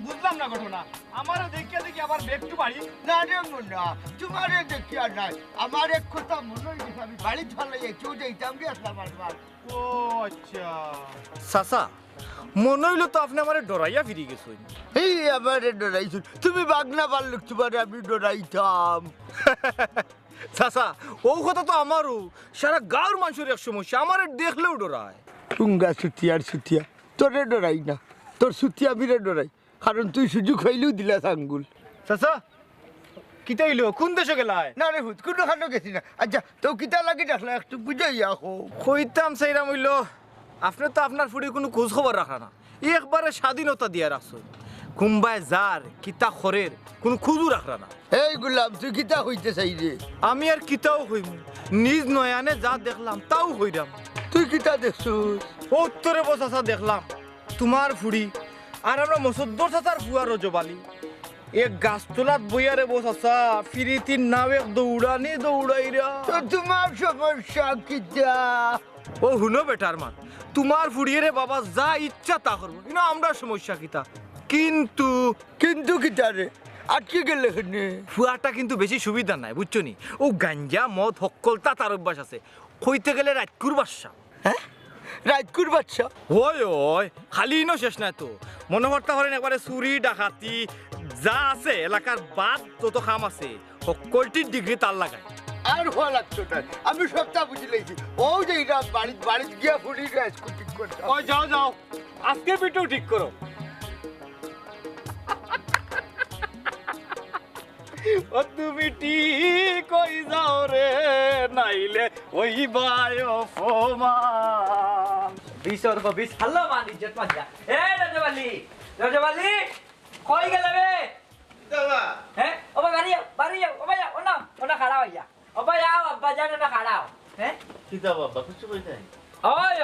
বুঝলাম না ঘটনা আমারও দেখিয়া দেখি আবার একটু বাড়ি না রে মুন্না তোমারে দেখিয়া নাই আমার এক কথা মনে হইছে আমি বাড়ি চলে কেউ যাইতাম কি আসলাম আসবার ও আচ্ছা চাচা মনে হইলো তো আপনি আমার ডরাইয়া ফিরে গেছেন এই আমারে ডরাইছো তুমি বাগনা পারলে তোমারে আমি ডরাইতাম চাচা ও কথা তো আমারও সারা গাঁর মানুষের এক সমস্যা আমার দেখলেও ডরায় টুঙ্গা ছুটিয়া তোরে ডরাই না তোর ছুটিয়া বিরে ডরাই কারণ তুই সুযোগ হইলেও দিলা আঙ্গুল চাচা কিতা হইলো কোন দেশে গেলায় না রে হুত কোনো খানো গেছি না আচ্ছা তো কিতা লাগে দেখলা একটু বুঝাইয়া হো কইতাম সেইরাম হইলো আপনি তো আপনার ফুড়ি কোনো খোঁজ খবর রাখা না একবারে স্বাধীনতা দিয়া রাখছো কুম্বায় যার কিতা খরের কোনো খুঁজও রাখা না এই গুলাম তুই কিতা হইতে চাই রে আমি আর কিতাও হইম নিজ নয়ানে যা দেখলাম তাও হইরাম তুই কিতা দেখছুস উত্তরে বসাসা দেখলাম তোমার ফুড়ি আর আমরা মসদ্দর চাচার ফুয়া রজবালি এক গাছতলাত বইয়ারে বসাসা ফিরিতির নাও এক দৌড়াইরা তো তোমার সমস্যা কিতা ও হুনো বেটার মান তোমার ফুড়িয়ে বাবা যা ইচ্ছা তা করবো কিন্তু আমরা সমস্যা কিতা কিন্তু কিন্তু কিতা রে আটকে গেলে এখানে ফুয়াটা কিন্তু বেশি সুবিধা নাই বুঝছো নি ও গাঞ্জা মদ হক্কলতা তার অভ্যাস আছে কইতে গেলে রাতকুর বাদশা হ্যাঁ রাজকুর বাচ্চা ওই ওই খালি ইনো শেষ নাই তো মনে করতে পারেন একবারে চুরি ডাকাতি যা আছে এলাকার বাদ যত কাম আছে সকলটির ডিগ্রি তার লাগায় আর হওয়া লাগতো না আমি সবটা বুঝে লেছি ও যে এটা বাড়িতে গিয়া ফুড়ি স্কুল ঠিক করতে ওই যাও আজকে পিঠেও ঠিক করো ও তুমি ঠিক কই যাও রে নাইলে ওই বায়ো ফমান বিশর কো বিশ হ্যালো মানি জট মাঝা এ রাজবালি কই গেল রে দাদা হ্যাঁ ও বাড়ি যাও ও ভাইয়া ওনা খাড়া হইয়া ও ভাইয়া আব্বা জানে না খাড়াও হ্যাঁ কিতা বাবা কিছু কইতাই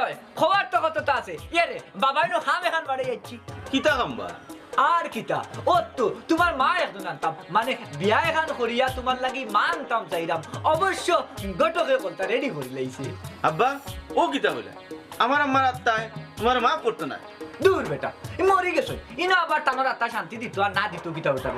ওই খবর তো কত আছে ইয়ে রে বাবাই নো খাম এখান বাড়ি যাচ্ছি কিতা কামবা আর কিতা ও তো তোমার মা একজন আনতাম মানে বিয়া এখান করিয়া তোমার লাগি মানতাম চাইরাম অবশ্য গটকে বলতা রেডি করে লাইছে আব্বা ও কিতা বলে আমার আম্মার আত্মায় তোমার মা করতো না দূর বেটা মরি গেছো ইনো আবার তানোর আত্মা শান্তি দিত আর না দিত কিতা ওটা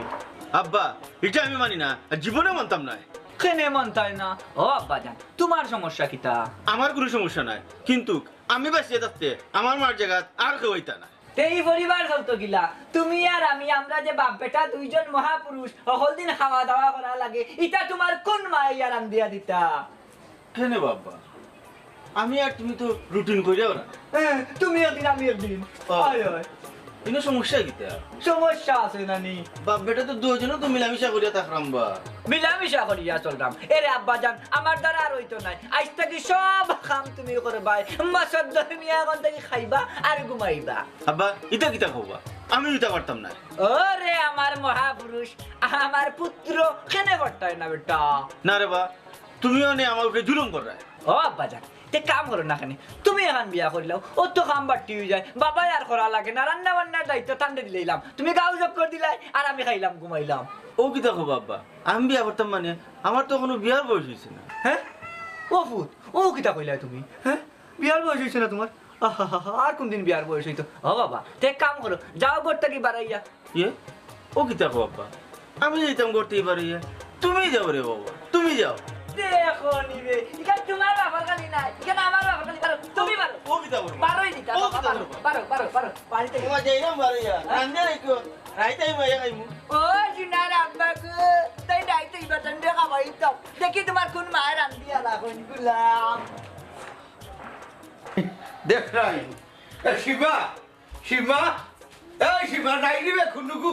আব্বা এটা আমি মানি না আর জীবনে মানতাম না কেনে মানতাই না ও আব্বা জান তোমার সমস্যা কিতা আমার কোনো সমস্যা নাই কিন্তু আমি বাঁচিয়ে থাকতে আমার মার জায়গা আর কেউ হইতা না এই পরিবার চলতো গিলা তুমি আর আমি আমরা যে বাপ বেটা দুইজন মহাপুরুষ সকল দিন খাওয়া দাওয়া করা লাগে এটা তোমার কোন মাইয়া রান দিয়া দিতা কেন বাবা আমি আর তুমি তো রুটিন করিও না তুমি একদিন আমি একদিন কোনো সমস্যা কিতা সমস্যা আছে নানি বাপ বেটা তো দুজনে তো মিলামিশা করিয়া থাকলাম বা মিলামিশা করিয়া চলতাম এরে আব্বা জান আমার দ্বারা আর হইতো নাই আজ থেকে সব কাম তুমি করবাই মাসদ্দর মিয়া কোন থেকে খাইবা আর ঘুমাইবা আব্বা এটা কিতা খাবা আমি এটা পারতাম না ওরে আমার মহাপুরুষ আমার পুত্র কেনে করতাই না বেটা না রে বা তুমিও নে আমার উপরে জুলুম কর রা ও আব্বা জান তে কাম করো না খানে তুমি এখন বিয়া করিলাও ও তো কাম বাড়তি হয়ে যায় বাবাই আর করা লাগে না রান্না বান্নার দায়িত্ব ঠান্ডা দিলাম তুমি গাও জব করে দিলাই আর আমি খাইলাম ঘুমাইলাম ও কিতা খাবা আব্বা আমি বিয়া করতাম মানে আমার তো কোনো বিয়ার বয়স হয়েছে না হ্যাঁ ও ফুট ও কিতা কইলাই তুমি হ্যাঁ বিয়ার বয়স হয়েছে না তোমার আর কোন দিন বিয়ার বয়স হইতো ও বাবা তে কাম করো যাও ঘরটা কি বাড়াইয়া ইয়ে ও কিতা খাবা আব্বা আমি যেতাম করতে বাড়িয়া তুমি যাও রে বাবা তুমি যাও দেখো নিবে ইকা তোমার বাবার কালি না ইকা আমার বাবার কালি পারো তুমি পারো ও কিতা করব পারোই দিতা পারো পারিতে তোমার যাইরাম বাড়িয়া রান্দে রাখো রাইতাই মাইয়া খাইমু ও জিনার আব্বা গো তাই ডাইতে ইবাতন দে খাবাই তো দেখি তোমার কোন মায়ের রান্দি আলা কোন গুলাম দেখ রাই শিবা এই শিবা নাই দিবে খুনুকু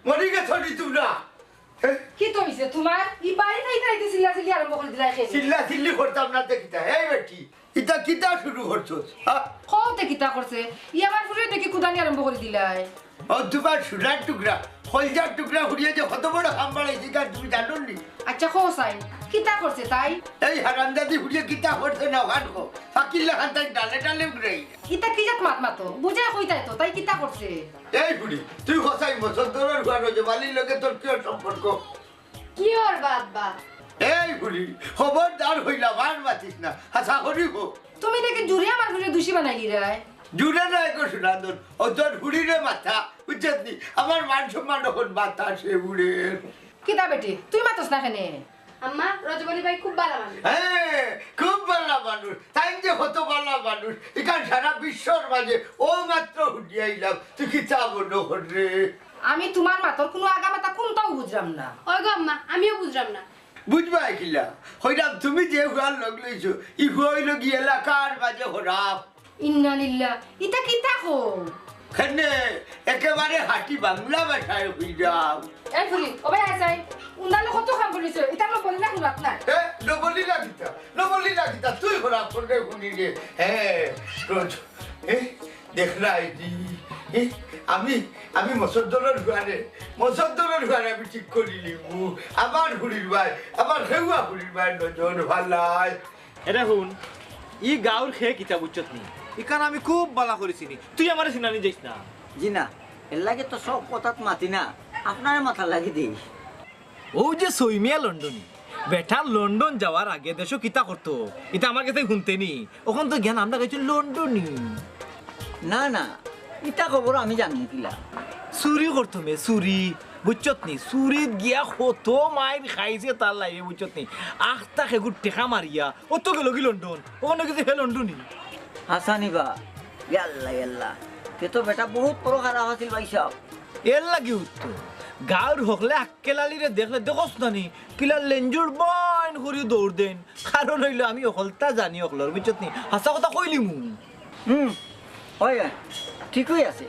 মরি গে থরি তোমরা কি তো হইছে তোমার ই বাড়ি নাই তাইতে চিল্লাচিল্লি আরম্ভ করে দিলাই খেয়ে চিল্লি করতাম না দেখিতা এই বেটি ইটা কিতা শুরু করছস কওতে কিতা করছে ই আমার ফুলে দেখি কুদানি আরম্ভ করে দিলাই ও তোমার সুরার টুকরা হলজার টুকরা হুড়িয়ে যে কত বড় হাম বাড়াইছি কার তুমি জানো নি আচ্ছা কও সাই কিতা করছে তাই এই হারামজাদি হুড়িয়ে কিতা করছে না ওখান কো ফাকিল লাগান তাই ডালে ডালে উড়ে কিতা কি জাত মাত মাতো বুঝা কইতাই তো তাই কিতা করছে এই বুড়ি তুই হসাই মসদরের ঘর যে বালির লগে তোর কি সম্পর্ক কি ওর বাবা এই বুড়ি খবরদার হইলা বার বাতিস না হাসা করি গো তুমি দেখে জুড়িয়া মানুষের দোষী বানাইলি রে জুড়ে নাই গো সুনান্দন ও তোর হুড়িরে মাথা বুঝছি আমার মান সম্মান এখন মাথা সে বুড়ের কিতা বেটি তুই মাতস না কেনে আম্মা রজবলি ভাই খুব ভালো মানুষ হ্যাঁ খুব ভালো মানুষ তাই যে হতো ভালো মানুষ এখান সারা বিশ্বর মাঝে ও মাত্র হুটিয়াইলাম তুই কি চাবো নখন রে আমি তোমার মাতর কোনো আগা মাথা কোনটাও বুঝলাম না ওই গো আম্মা আমিও বুঝলাম না বুঝবা কিলা হইলাম তুমি যে হুয়ার লগ লইছো ই হুয়াইল গিয়ে এলাকার মাঝে হরাপ ইন্না লিল্লাহ ইতা কিতা কো কেনে একেবারে হাঁটি বাংলা ভাষায় হই যাও এই ফুলি ওবে আইছাই উন্দালে কত কাম করিছ এটা আমরা বলি না শুনাত না নবলি লাগিতা তুই হরাপ করে শুনি রে হ্যাঁ রোজ দেখলা এটি আমি মসদ্দরের ঘরে আমি ঠিক করিলি আমার হুড়ির ভাই আমার হেউয়া হুড়ির ভাই নজন ভালাই এটা শুন ই গাঁৱৰ খে কিতা বুঝছত নি ইকান আমি খুব বালা করেছিনি তুই আমার চিনানি যাইস না জি না এর লাগে তো সব কথাত মাতি না আপনার মাথা লাগি দিই ও যে সইমিয়া লন্ডনী বেটা লন্ডন যাওয়ার আগে দেশো কিতা করতো এটা আমার কাছে শুনতে নি ওখান তো জ্ঞান আমরা গেছি লন্ডনী না না ইটা খবর আমি জানি কিলা চুরি করতো মে চুরি বুঝছত নি চুরিত গিয়া কত মাইর খাইছে তার লাগে বুঝছত নি আখটা খেগুর টেকা মারিয়া ও তো গেল কি লন্ডন ওখানে গেছে হে লন্ডনী হাসানিবা ইয়াল্লা ইয়াল্লা তে তো বেটা বহুত বড় খারাপ আছিল ভাই সাহেব এর লাগি উঠতো গাঁৱৰ হকলে আক্কেলালিরে দেখলে দেখস না নি কিলা লেঞ্জুর বইন করি দৌড় দেন কারণ হইলো আমি অকলতা জানি অকলর বুঝছত নি হাসা কথা কইলি মু হয় ঠিকই আছে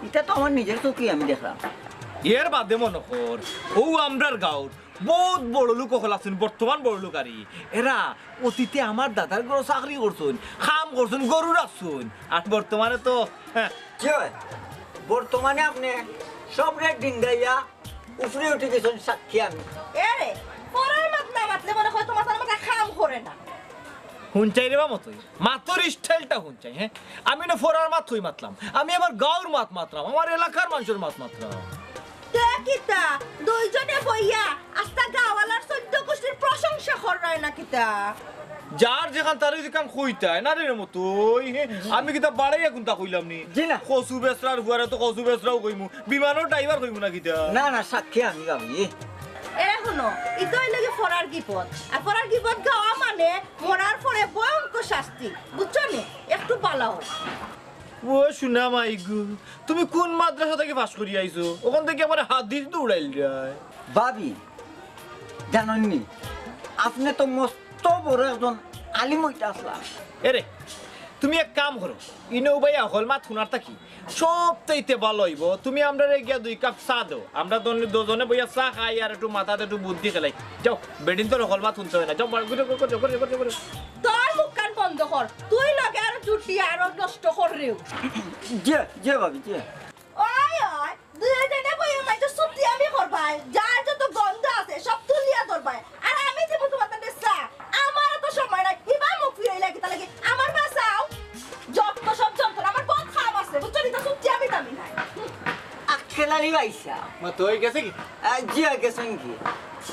এটা তো আমার নিজের চোখে আমি দেখলাম এর বাদে মনে কর ও আমরার গাঁৱৰ বহুত বড় লোক হল আছেন বর্তমান বড় লোক আরি এরা অতীতে আমার দাদার গরু চাকরি করছুন খাম করছুন গরু রাখছুন আর বর্তমানে তো বর্তমানে আপনি সব রেট ডিঙ্গাইয়া উপরে উঠে গেছেন সাক্ষী আমি এরে পরের মাত না মাতলে মনে হয় তোমার মাথা কাম করে না হুঞ্চাই রে বা মতই মাতর স্টাইলটা হুঞ্চাই হ্যাঁ আমি না ফোরার মাত হই মাতলাম আমি আবার গাঁৱৰ মাত মাতলাম আমার এলাকার মানুষের মাত মাতলাম কিতা দুইজনে বইয়া আস্তা গাওয়ালার 14 গোষ্ঠীর প্রশংসা করে না কিতা যার যেখান তার যেখান কইতায় না রে মতই আমি কিতা বাড়াইয়া কোনটা কইলাম নি জি না কসু বেসরার হুয়ারে তো কসু বেসরাও কইমু বিমানের ড্রাইভার কইমু না কিতা না না সাক্ষী আমি গাবি এরা শুনো ইতই লাগে ফরার গিপদ আর ফরার গিপদ গাওয়া মানে মরার পরে ভয়ঙ্কর শাস্তি বুঝছো নি একটু পালাও ও শুনা মাইগু তুমি কোন মাদ্রাসা থেকে পাস করি আইছো ওখান থেকে আমার হাদিস দৌড়াইল যায় ভাবি জানেননি আপনি তো মস্ত বড় একজন আলিম হইতে আসলাম এরে তুমি এক কাম করো ইনো ভাই হল মাত শোনার থাকি সব চাইতে ভালো হইব তুমি আমরা গিয়া 2 কাপ চা দাও আমরা দুজনে বইয়া চা খাই আর একটু মাথাতে একটু বুদ্ধি খেলাই যাও বেডিন তো হল মাত শুনতে হয় না যাও করে তোর মুখ কান বন্ধ কর তুই লাগে আর জুটি আর নষ্ট কররিও যে ভাবি যে ওই ওই দুইজনে বইয়া মাইতো সুতি আমি করবাই যার যত গন্ধ আছে সব তুলিয়া ধরবাই আর আমি যে তোমাদের চা আমার তো সময় নাই ইবা মুখ ফিরাই লাগি তাহলে আমার বাসাও যত সব যন্ত্র আমার বহুত খারাপ আছে বুঝছো নি তো সুতি আমি দামি নাই আকেলালি ভাইসা মা তো হই গেছে কি জি গেছেন কি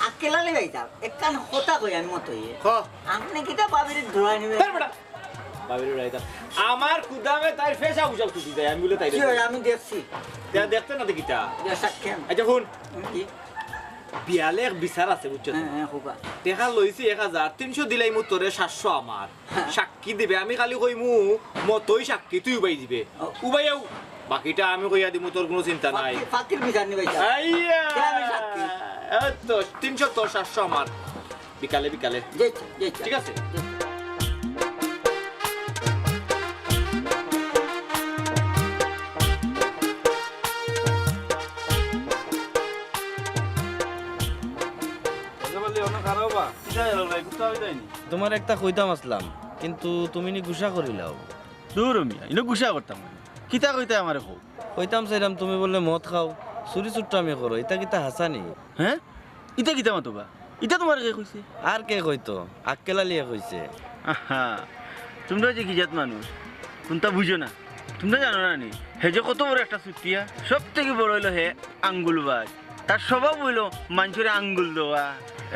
আকেলালি ভাইসা একখান কথা কই আমি মত হইয়ে আপনি কিটা ভাবির ধরাই নিবে বাবির রাইতা আমার কুদামে তাই ফেসা উজাব তুই দেয় আমি বলে তাই আমি দেখছি দেখতে না দেখিতা সাক্ষী আচ্ছা শুন কি বিয়ালে এক বিচার আছে বুঝছো হ্যাঁ খুবা দেখা লইছি 1300 দিলাই মু তোরে 700 আমার সাক্ষী দিবে আমি খালি কইমু মতই সাক্ষী তুই উবাই দিবে উবাইও বাকিটা আমি কইয়া দিমু তোর কোনো চিন্তা নাই ফাকির বিচার নি ভাইসা আইয়া আমি সাক্ষী তো 300 তোর 700 আমার বিকালে যে ঠিক আছে তোমার একটা কইতাম আসলাম কিন্তু তুমি নি গুসা করিলাও দূর মিয়া ইনো গুসা করতাম কিতা কইতা আমারে কও কইতাম চাইলাম তুমি বললে মদ খাও চুরি চুট্টামি করো ইতা কিতা হাসানি হ্যাঁ ইতা কিতা মাতবা এটা তোমার কে কইছে? আর কে কইতো? আক্কেল আলিয়া কইছে। আহা, তোমরা যে গিজাত মানুষ, কোনটা বুঝো না। তোমরা জানো না নি, হে যে কত বড় একটা চুতিয়া, সব থেকে বড় হইলো হে আঙ্গুলবাজ। তার স্বভাব হইলো মানুষের আঙ্গুল দেওয়া।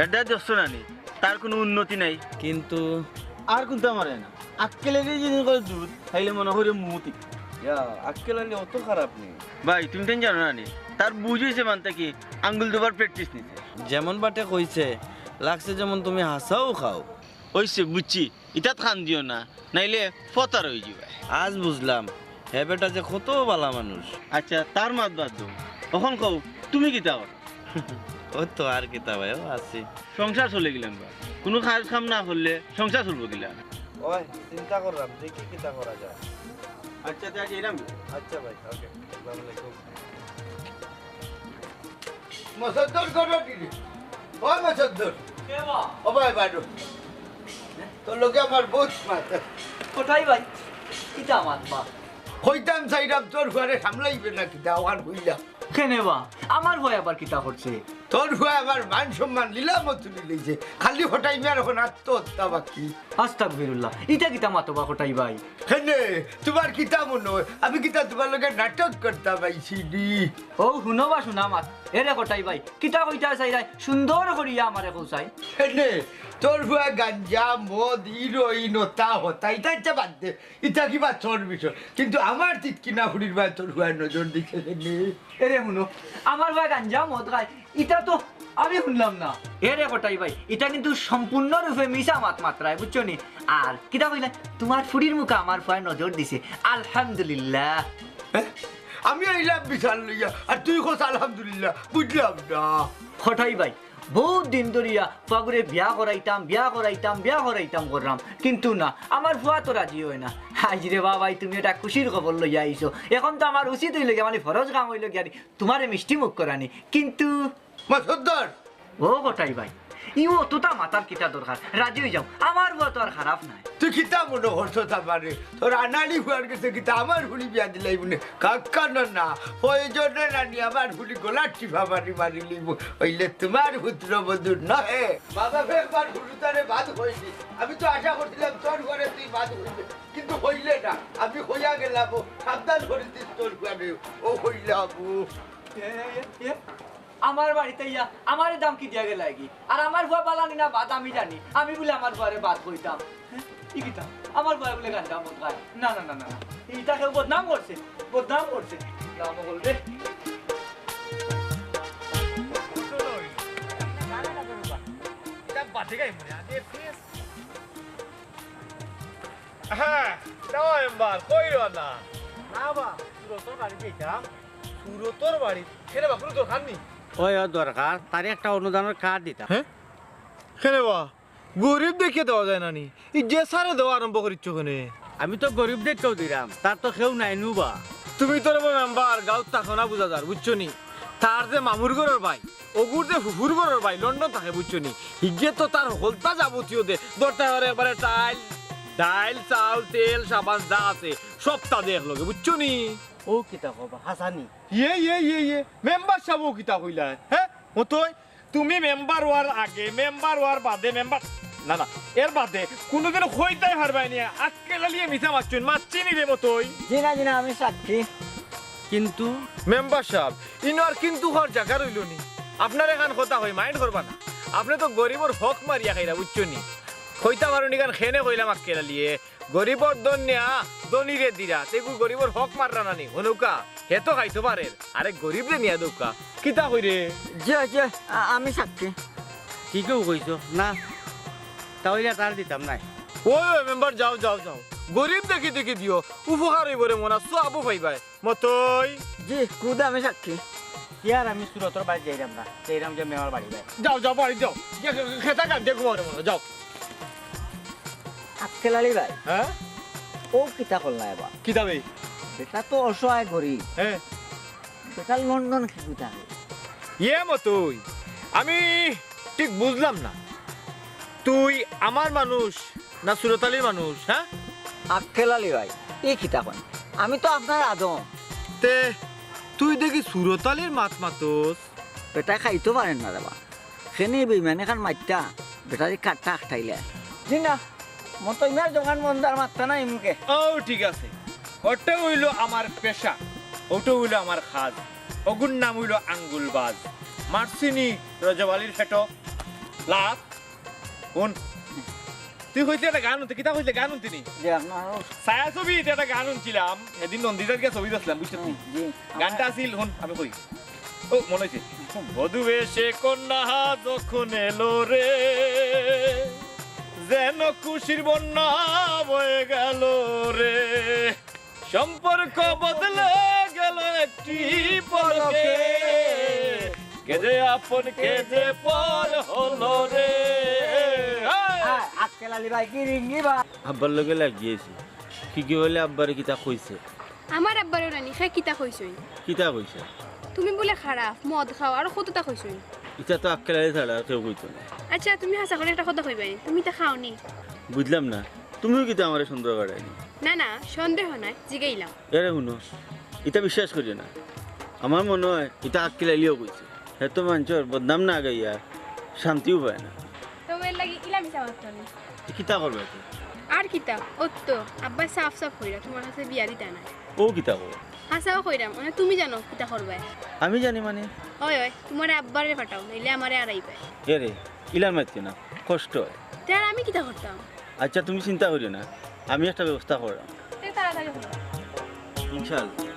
এটা দেখছো না নি, তার কোনো উন্নতি নাই। কিন্তু আর কোনটা মারে না, আক্কেলের জিনিস করে দুধ খাইলে মনে করি মুতি। আক্কেল আলী অত খারাপ নেই ভাই, তুমি তো জানো না নি, তার বুঝ হয়েছে মানতে কি আঙ্গুল দুবার প্র্যাকটিস নিছে। যেমন বাটে কইছে, লাগছে যেমন তুমি হাসাও খাও। ওইসে বুঝছি, ইটা খান দিও না, নাইলে ফতার হয়ে যাবে। আজ বুঝলাম হে বেটা যে কত ভালো মানুষ। আচ্ছা তার মাত বাদ দো, তখন কও তুমি কিতা করো? ও তো আর কিতা ভাই, ও আছি সংসার চলে গেলাম বা কোনো কাজ কাম না করলে সংসার চলবো গেলাম। ওই চিন্তা করলাম দেখি কিতা করা যায়। আচ্ছা তাই এরাম। আচ্ছা ভাই, ওকে, আসসালামু আলাইকুম। মসদ্দর করো দিদি, ও মসদ্দর কে বা ও ভাই বাড়ো, তোর লোকে আমার বহুত মাথা। কোথায় ভাই কিতা মাত বা হইতাম চাইরাম তোর ঘরে সামলাইবে না কিতা ওখান হইলা। কেনে বা আমার ভয় আবার কিতা করছে? তোর ঘরে আমার মান সম্মান লীলাম তুলি লইছে, খালি হটাই মেয়ার এখন আত্মহত্যা বাকি। আস্তাগফিরুল্লাহ, ইটা কিতা মাতো বা কোথায় ভাই? হেনে তোমার কিতা মনে হয় আমি কিতা তোমার লগে নাটক করতাম আইছি নি? ও শুনো বা শুনা মাত এরে কোথায় ভাই কিতা কইতা চাই সুন্দর করিয়া আমারে কৌসাই। হেনে তোর ঘরে গাঞ্জা মদ হিরোইন তা হতা ইটা ইচ্ছা বাদ দে, ইটা কিবা তোর বিষয়, কিন্তু আমার তিতকিনা ফুরির ভাই তোর ঘরে নজর দিচ্ছে হেনে। এরে শুনো আমার ভাই গাঞ্জা মদ খায়, ইটা তো আমি শুনলাম না। এরে কোটাই ভাই এটা কিন্তু সম্পূর্ণরূপে মিশা মাত্রায়, বুঝছো নি? আর কিতা কইলা তোমার ফুড়ির মুখে আমার ভাই নজর দিছে, আলহামদুলিল্লাহ। আমি আইলাম বিশাল লইয়া আর তুই খোঁজ আলহামদুলিল্লাহ, বুঝলাম না। কোটাই ভাই বহুত দিন ধরিয়া ফাগুরে বিয়া করাইতাম করলাম, কিন্তু না আমার ফুয়া তো রাজি হয় না। আজ রে বাবাই তুমি এটা খুশির খবর লইয়া আইছো, এখন তো আমার উচিত হইল গিয়া মানে ফরজ কাম হইল গিয়া তোমারে মিষ্টি মুখ করানি, কিন্তু মসদ্দর ও কোটাই ভাই ইও অতটা মাতার কিতা দরকার, রাজি হয়ে যাও, আমার বুয়া তো আর খারাপ নাই। তুই কিতা মনে করছো তারপরে তোর আনালি হুয়ার কাছে কিতা আমার হুলি বিয়া দিলাই মনে কাকা না প্রয়োজনে রানি আমার হুলি গলা টিপা মারি লিব, হইলে তোমার পুত্র বধূর নহে। বাবা একবার হুলুতারে বাদ হইলি, আমি তো আশা করছিলাম তোর ঘরে তুই বাদ হইলে, কিন্তু হইলে না, আমি হইয়া গেলাম। সাবধান করে দিস তোর ঘরে ও হইলে আবু। আমার বাড়িতে ইয়া আমার দাম কি দিয়া গেল কি? আর আমার ভয় বালানি না বাদ আমি জানি, আমি বলে আমার ঘরে বাদ কইতাম। ইকিতা আমার ভয় বলে গান দাম গায় না না না না, এটা কেউ বদনাম করছে নাম বলবে। হ্যাঁ দাও এমবার কইরো না না বা সুরতর বাড়ি যাইতাম। সুরতর বাড়ি কেন বা সুরতর খাননি? ওই দরকার তার একটা অনুদানের কার্ড দিতাম। হ্যাঁ কেন বা গরিব দেখে দেওয়া যায় না নি, এই যে সারে দেওয়া আরম্ভ করিচ্ছ কেনে? আমি তো গরিবদের কেউ দিলাম, তার তো কেউ নাই নুবা। তুমি তোর মেম্বার গাঁত থাকো না বুঝা যার, বুঝছো নি? তার যে মামুর ঘরের ভাই ওগুর যে হুহুর ঘরের ভাই লন্ডন থাকে, বুঝছো নি? হিগে তো তার হলতা যাবতীয় দে দরটা এবারে ডাইল চাল তেল সাবান যা আছে সব তা দেখ লগে, বুঝছো নি? ও কিতা কবা হাসানি ইয়ে মেম্বার সাবো কিতা কইলা? হ্যাঁ মতই তুমি মেম্বার হওয়ার আগে মেম্বার হওয়ার বাদে মেম্বার না না এর বাদে কোনোদিন হইতাই পারবাই নি, আজকে লালিয়ে মিছা মারছি নি রে মতই। জিনা আমি সাক্ষী। কিন্তু মেম্বার সাহেব ইনো আর কিন্তু হওয়ার জায়গা রইল নি, আপনার এখান কথা হই মাইন্ড করবা না, আপনি তো গরিবর হক মারিয়া খাইরা, বুঝছো নি? হইতা পারুনি কারণ খেনে কইলাম আজকে লালিয়ে গরিবর দন্যা দনিরে দিরা তেগু গরিবর হক মাররা নানি হনুকা হে তো খাইতে পারে, আরে গরিব রে নিয়া দৌকা কিতা কইরে? যে আমি সাক্ষী। ঠিকও কইছো না, তাহলে তার দিতাম নাই। ওই মেম্বার যাও গরিব দেখি দিও, উপকার হইব রে মনা সব পাইবাই মতই। জি কুদা আমি সাক্ষী। ইয়ার আমি সুরতর বাড়ি যাইলাম না, যাইলাম যে মেমার বাড়ি যাই। যাও বাড়ি যাও, খেতা কাট দেখো রে মনা যাও। আক্কেল আলী ভাই হ্যাঁ ও কিতা করলা এবার? কিতা ভাই? বেটা তো অসহায় গরিব, হ্যাঁ বেটা লন্ডন খেতে থাকে। ইয়ে মতই আমি ঠিক বুঝলাম না, তুই আমার মানুষ না সুরতালির মানুষ? হ্যাঁ আক্কেল আলী ভাই এই কিতা কন, আমি তো আপনার আদম। তে তুই দেখি সুরতালির মাত মাতোস। বেটা খাইতে পারেন না রে বা। খেনে বেইমান এখান মাইটা বেটারি কাটটা খাইলে জি না মতো ইমার দোকান বন্দার মাত্রা নাই মুখে ও ঠিক আছে ওটা হইল আমার পেশা ওটা হইল আমার খাজ ওগুর নাম হইল আঙ্গুলবাজ মারছিনি রজবালির ফেটো লাভ কোন তুই হইতে একটা গান হতে কিতা হইতে গান তিনি যে আপনার ছায়া ছবি একটা গান শুনছিলাম এদিন নন্দিতার গিয়ে ছবি দেখলাম বুঝতে গানটা আসিল হন আমি কই ও মনে হয়েছে বধু এসে কন্যা যখন এলো রে যেন খুশির বন্যা বয়ে গেল রে সম্পর্ক বদলে গেল একটি পলকে কেজে আপন কেজে পর হলো রে আজকাল আলী ভাই কি রিঙ্গি বা আব্বার লগে লাগিয়েছি কি বলে আব্বারে কিতা কইছে আমার আব্বারও রানি খাই কিতা কইছই কিতা কইছে তুমি বলে খারাপ মদ খাও আর কতটা কইছই এটা তো আক্কেলারে ছাড়া আর কেউ কইতো না আচ্ছা তুমি হাসা করে একটা কথা কইবাই তুমি তা খাওনি বুঝলাম না তুমিও কিতা আমারে সুন্দর কাটাইনি না না সন্দেহ নাই জিগাইলাম এরে শুনো এটা বিশ্বাস করি না আমার মনে হয় এটা আক্কেলালিও কইছে এত মানুষের বদনাম না গাইয়া শান্তিও পায় না তো এর লাগি ইলামি সামাত না কিতা করবে তো আর কিতা তো আব্বা সাফ সাফ কইরা তোমার কাছে বিয়া দিতা না ও কিতা করবে হাসাও কইরাম মানে তুমি জানো কিতা করবাই আমি জানি মানে ওই ওই তোমার আব্বারে পাঠাও নইলে আমারে আড়াইবে এরে ইলার মারছে না কষ্ট হয় তার আমি কিতা করতাম আচ্ছা তুমি চিন্তা করিও না আমি একটা ব্যবস্থা করলাম তাড়াতাড়ি হলো ইনশাআল্লাহ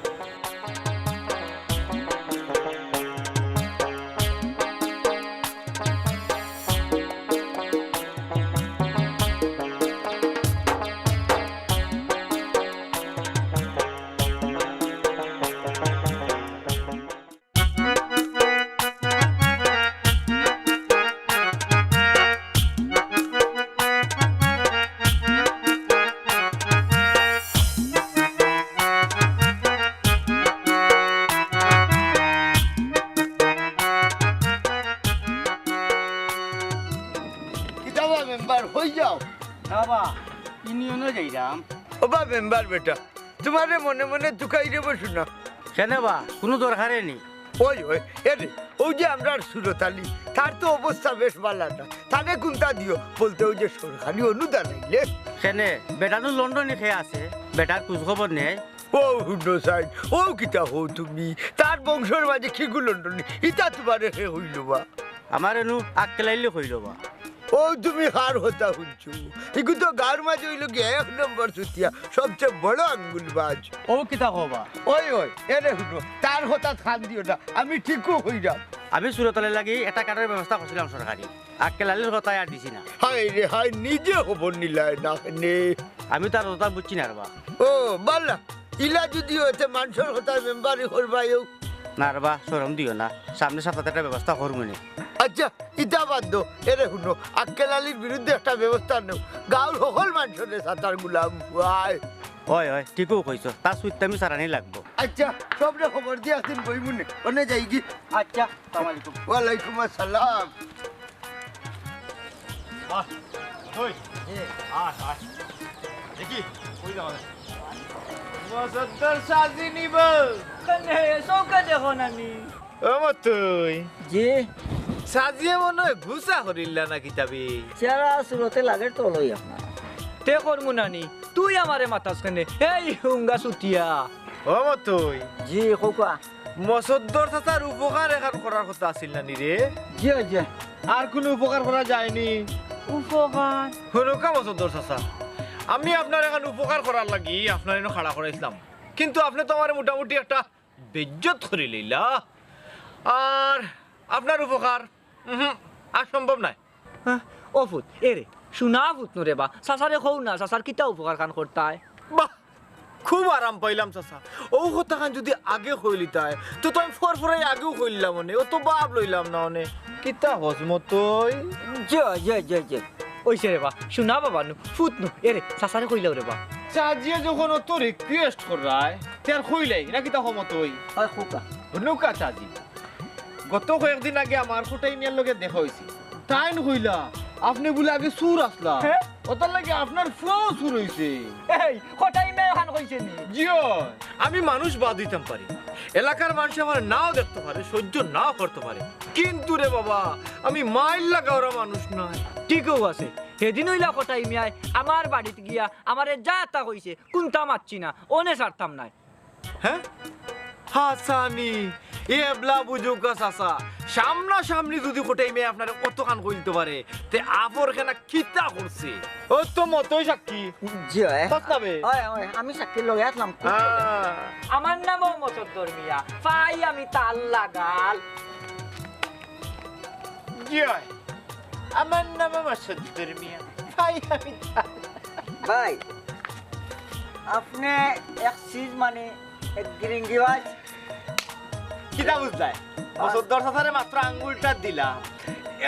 কিতাবা মেম্বার হয়ে যাও বাবা ইউনিয়নও যাইরাম ওবা মেম্বার বেটা তোমারে মনে মনে চুকাই দেবো শোনা কেন বা কোনো দরকারে নেই ওই ওই এরে ওই যে আমরা সুরতালি তার তো অবস্থা বেশ ভালো না তাকে কোনটা দিও বলতে ওই যে সরকারি অনুদান আইলে কেনে বেটানো লন্ডনে খেয়ে আছে বেটার খোঁজখবর নেই ও হুন্ডো সাইড ও কিটা হো তুমি তার বংশের মাঝে খিগুলো ইটা তোমারে হে হইল বা আমার এনু আক্কেলাইলে হইল বা ও তুমি হার হতা শুনছো এগু তো গাঁর মাঝে হইল কি 1 নম্বর চুতিয়া সবচেয়ে বড় আঙ্গুলবাজ ও কিতা হবা ওই ওই এরে হুনো তার হতা খান দিও না আমি ঠিকও হইরাম আমি সুরতলে লাগি এটা কাটার ব্যবস্থা করছিলাম সরকারি আক্কেলাইলের কথা আর দিছি না হাই রে হাই নিজে খবর নিলাই না নে আমি তার কথা বুঝছি না বা ও বাল্লা ইলা যদি হইতে মানুষের কথা মেম্বারি করবাইও না বা সরম দিও না সামনে সপ্তাহে একটা ব্যবস্থা করবো নি আচ্ছা ইটা বাদ দো এরে হুনো আক্কেল আলীর বিরুদ্ধে একটা ব্যবস্থা নেও গাঁর সকল মানুষের সাঁতার গুলাম ভাই হয় হয় ঠিকও কইছো তার সুইতে আমি সারানি লাগবো আচ্ছা সবরে খবর দিয়ে আসেন বইমুনে ওনে যাই কি আচ্ছা আসসালামু আলাইকুম ওয়ালাইকুম আসসালাম ওই দেখি কই যাও মসদ্দর সাজি নিব কনে সৌকা দেখো নানি ও মতুই যে সাজিয়ে মনে হয় ঘুষা করিল্লা না কিতাবি চেহারা সুরতে লাগে তো লই আপনার তে করমু নানি তুই আমারে মাতাস কেনে এই হুঙ্গা সুটিয়া ও মতুই জি কোকা মসদ্দর চাচার উপকার এখন করার কথা আছিল না নি রে জি জি আর কোনো উপকার করা যায়নি উপকার হনুকা মসদ্দর চাচা আমি আপনার এখন উপকার করার লাগি আপনার এনে খাড়া করাইছিলাম কিন্তু আপনি তো আমার মোটামুটি একটা বেজ্জত করে লইলা আর আপনার উপকার আর সম্ভব নাই ও ফুট এরে শুনা ফুট নুরে বা সাসারে খৌ না সাসার কিতা উপকার কান করতায় বাহ খুব আরাম পাইলাম চাচা ও কথা খান যদি আগে হইলিতায় তো আমি ফরফরাই আগেও হইলাম মনে ও তো বাপ লইলাম না মনে কিতা হজমতই জি জি জি জি ওইসে রে বা শুনা বাবা নু ফুট নু এরে সাসারে কইলাও রে বা চাজিয়ে যখন অত রিকোয়েস্ট করায় তার কইলাই না কিতা হমতই হয় কোকা নুকা চাজি গত কয়েকদিন আগে আমার কোটাই মিয়ার লগে দেখা হয়েছে তাই নইলা আপনি বলে আগে সুর আসলা ওটার লাগে আপনার ফ্লো সুর হইছে এই কোটাই মেয়ে খান কইছে নি জিও আমি মানুষ বাদ দিতাম পারি এলাকার মানুষ আমার নাও দেখতে পারে সহ্য নাও করতে পারে কিন্তু রে বাবা আমি মাইল লাগাওরা মানুষ নয় ঠিকও আছে সেদিন হইলা কোটাই মিয়ায় আমার বাড়িতে গিয়া আমারে যা তা কইছে কোনটা মারছি না ওনে ছাড়তাম নাই হ্যাঁ হাসানি এবলা বুঝুকা সাসা সামনা সামনি যদি কোটাই মেয়ে আপনার কত কান কইতে পারে তে আপর খানা খিতা করছে ও তো মতই সাক্ষী জি হয় তবে আমি সাক্ষী লগে আসলাম আমার নামও মসদ্দর মিয়া পাই আমি তাল লাগাল জি হয় আমার নাম মসদ্দর মিয়া ভাই আমি ভাই আপনি এক চীজ মানে এক গিরিঙ্গিবাজ কিতা বুঝলাই মসদ্দর সাসারে মাত্র আঙ্গুলটা দিলাম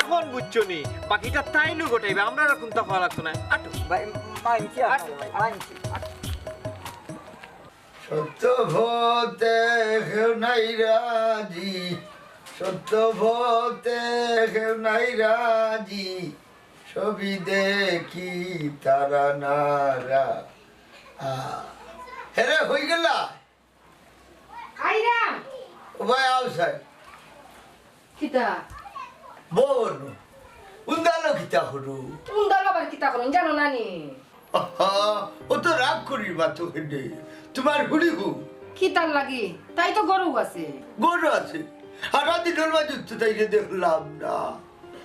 এখন বুঝছো নি বাকিটা তাইনু গোটাইবে আমরা রাখুন তা ভালো লাগতো না আটো ভাই মানছি মানছি সত্য ভতে কেউ নাই রাজি সত্য ভতে কেউ নাই রাজি ছবি দেখি তারা নারা হেরে হই গেলা আইরা ও ভাই আউসাই কিতা বোন উন্দালো কিতা হরু উন্দার বাবার কিতা করুন জানো নানি ও তো রাগ করি বা তো হেডে তোমার হুড়ি হু কিতার লাগি তাই তো গরু আছে গরু আছে সারা দিনের মাঝে তো তাই দেখলাম না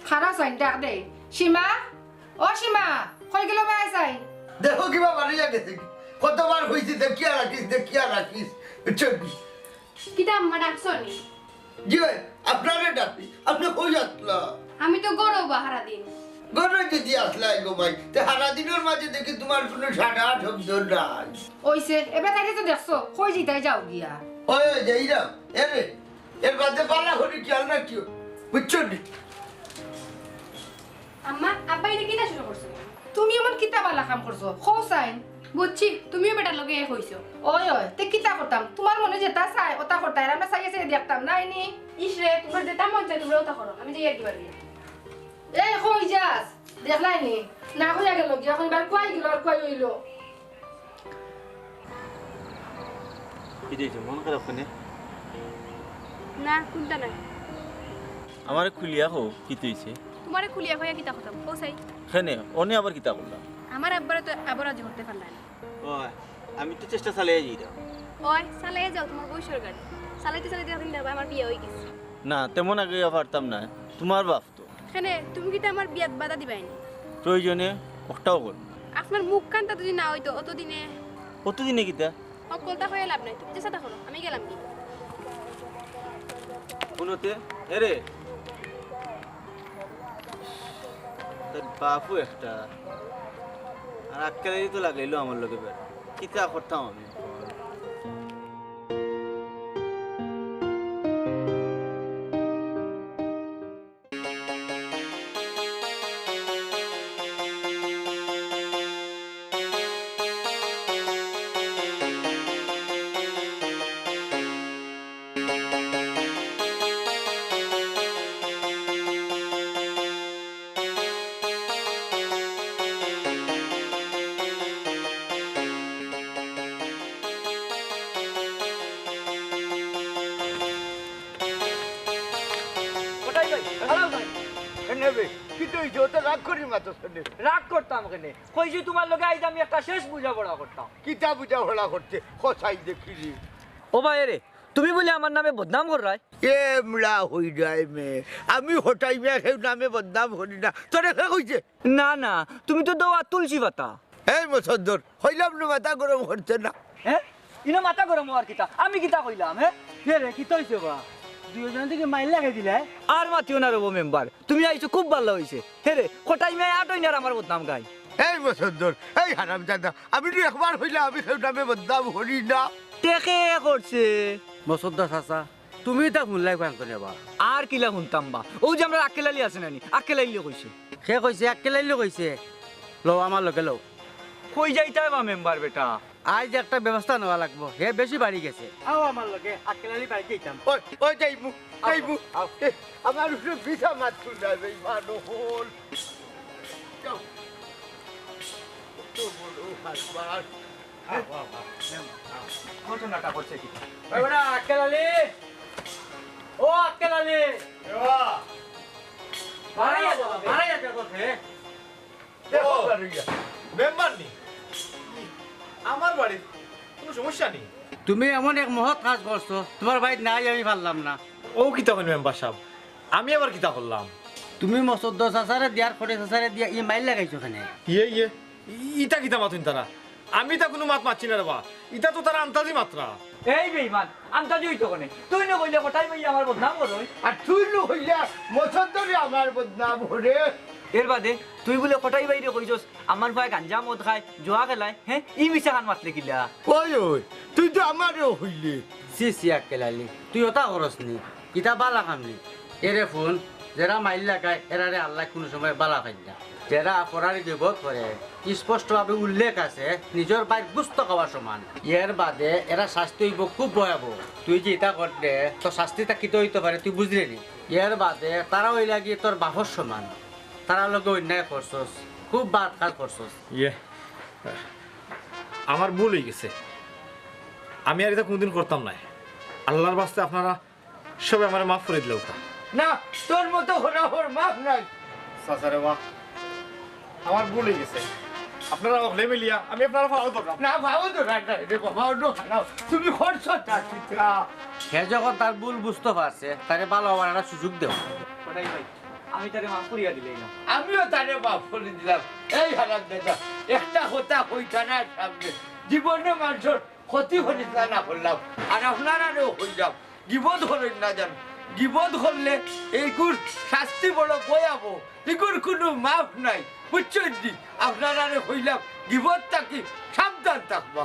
খারা সাইন ডাক দে সীমা ও সীমা কই গেল ভাই সাই দেখো কিবা বাড়ি যা গেছে কতবার হইছে দেখিয়া রাখিস চব্বিশ কিতা আম্মা ডাকছনি জি ভাই আপনারে ডাকি আপনি কই আসলা আমি তো গরু বাহারা দিন গরু যদি আসলাই গো ভাই তে সারা দিনের মাঝে দেখি তোমার কোনো সাদা শব্দ নাই ওইছে এবার তাইতে তো দেখছো কই জিতাই যাও গিয়া ওই যাইরা এরে এর বাদে পালা করি খেয়াল রাখিও বুঝছো নি আম্মা আব্বা এটা কিতা শুরু করছো তুমি এমন কিতা বালা কাম করছো খো সাইন বুঝছি তুমিও বেটার লগে এক হইছো ওই তে কিতা করতাম তোমার মনে যেটা চাই ওটা করতাম আমরা চাইয়ে চাইয়ে দেখতাম নাই নি ইসরে তোমার যেটা মন চাই তোমরা ওটা করো আমি যাই একবার গিয়ে এই কই যাস দেখলাই নি না কইয়া গেল গিয়া এখন এবার কই গেল আর কই হইল কি দিয়েছো মন খারাপ কেন না কোনটা নাই আমার খুলিয়া হো কি তুইছে তোমারে খুলিয়া কইয়া কিতা কথা ও চাই কেনে অনে আবার কিতা করলাম আমার আব্বারে তো আবার আজ করতে পারলাই না ওই আমি তো চেষ্টা চালিয়ে যাই ওই চালাই যাও তোমার বয়সের গাড়ি চালাইতে চালাইতে এখন দেখবা আমার বিয়ে হয়ে গেছে না তেমন আগে পারতাম না তোমার বাপ তো এখানে তুমি কিতা আমার বিয়াত বাধা দিবাই না প্রয়োজনে ওটাও কর আপনার মুখ কানটা যদি না হইতো অতদিনে কতদিনে কিতা অকলতা হয়ে লাভ নাই তুমি চেষ্টা করো আমি গেলাম কি কোনোতে এরে তোর বাপু একটা আর আজকাল তো লাগাইলো আমার লোকে বের কিতা করতাম আমি রাগ করতাম কেন কইছি তোমার লগে আইজ আমি একটা শেষ বুঝাপড়া করতাম কিতা বুঝা ভোলা করতে কোথায় দেখিলি ও ভাই রে তুমি বলে আমার নামে বদনাম কর রাই এমলা হই যায় মে আমি হটাই মে কেউ নামে বদনাম করি না তোরে কে কইছে না না তুমি তো দেওয়া তুলসী পাতা এই মসদ্দর হইলাম না মাথা গরম করছে না হ্যাঁ ইনো মাথা গরম হওয়ার কিতা আমি কিতা কইলাম হ্যাঁ কে রে কি তইছে বা দুইজন থেকে মাইল লাগাই দিলে আর মাতিও না রবো মেম্বার তুমি আইছো খুব ভালো হইছে হে রে কোটাই মেয়ে আটই না আমার বদনাম গাই এই মসদ্দর এই হারাম দাদা আমি তো একবার হইলে আমি কেউ নামে বদনাম করি না টেকে করছে মসদ্দর চাচা তুমি তা শুনলাই কয়েকজন এবার আর কিলা শুনতাম বা ও যে আমরা আকেলালি আছে নানি আকেলাইলিও কইছে সে কইছে একেলাইলে কইছে লও আমার লগে লও কই যাইতা বা মেম্বার বেটা আজ একটা ব্যবস্থা নেওয়া লাগবো হে বেশি বাড়ি গেছে আও আমার লগে আকেলালি বাড়ি যাইতাম ওই ওই যাইবু আমার উপরে বিছা মারছু না এই মানুষ যাও তো বলো হাসবার ঘটনাটা করছে কি ওরা আক্কেল আলী ও আক্কেল আলী মারাইয়া যাবো দেখো মেম্বার নি আমার বাড়ি কোনো সমস্যা নেই তুমি এমন এক মহৎ কাজ করছো তোমার বাড়িতে নাই আমি পারলাম না। ও কিতা করেন মেম্বার সাহেব আমি আবার কিতা করলাম তুমি মসদ্দ চাচারে দিয়ার ফটে চাচারে দিয়া ই মাইল লাগাইছো ওখানে। ইয়ে ইটা কিতা মাতুন তারা আমি তা কোনো মাত মারছি না রে বা ইটা তো তারা আন্তাজি মাত্রা এই বেঈমান আন্তাজি হইতো কোনে তুই না কইলে কোথায় ভাই আমার বদনাম করই আর তুই লো হইলা মসদ্দরে আমার বদনাম হরে এর বাদে তুই বলে কোথায় বাইরে কইছস আমার ভাই গাঞ্জা মদ খায় জুয়া খেলায় হ্যাঁ ই মিছা খান মাতলে কিলা ওই ওই তুই তো আমারও হইলি সি সি আক্কেল আলী তুই ওটা করস নি কিতা বালা কামনি এরে ফোন যারা মাইল লাগায় এরারে আল্লাহ কোনো সময় বালা খাই না যারা অপরাধী বিপদ করে স্পষ্টভাবে উল্লেখ আছে নিজের বাইর গুস্ত খাওয়ার সমান এর বাদে এরা শাস্তি হইব খুব ভয়াবহ তুই যে এটা করলে তোর শাস্তিটা কিতে হইতে পারে তুই বুঝলি নি এর বাদে তারা ওই লাগিয়ে তোর বাহর সমান তারা লোক অন্যায় করছস খুব বাদ কাজ করছস ইয়ে আমার ভুল হয়ে গেছে আমি আর এটা কোনদিন করতাম না আল্লাহর বাস্তে আপনারা সবাই আমার মাফ করে দিলেও না তোর মতো হরাহর মাপ নাই সাসারে বাহ আমার ভুল হয়ে গেছে আপনারা হলে মিলিয়া আমি আপনারা ভালো করলাম না ভাবো তো না রে বাবা ওটো খানাও তুমি করছ চাচিটা সে যখন তার ভুল বুঝতে পারছে তারে ভালো হওয়ার একটা সুযোগ দেও কোথায় ভাই আমি তারে মাফ করিয়া দিলেই না আমিও তারে মাফ করে দিলাম এই হারাম দাদা একটা কথা কইতা না সামনে জীবনে মানুষের ক্ষতি করিস না করলাম আর আপনারাও হইলাম গিবত করেন না জান গিবত করলে এইগুর শাস্তি বড় বয়াবো এগুর কোনো মাফ নাই বুঝছেন জি আপনারা হইলাম গিবত থাকি সাবধান থাকবা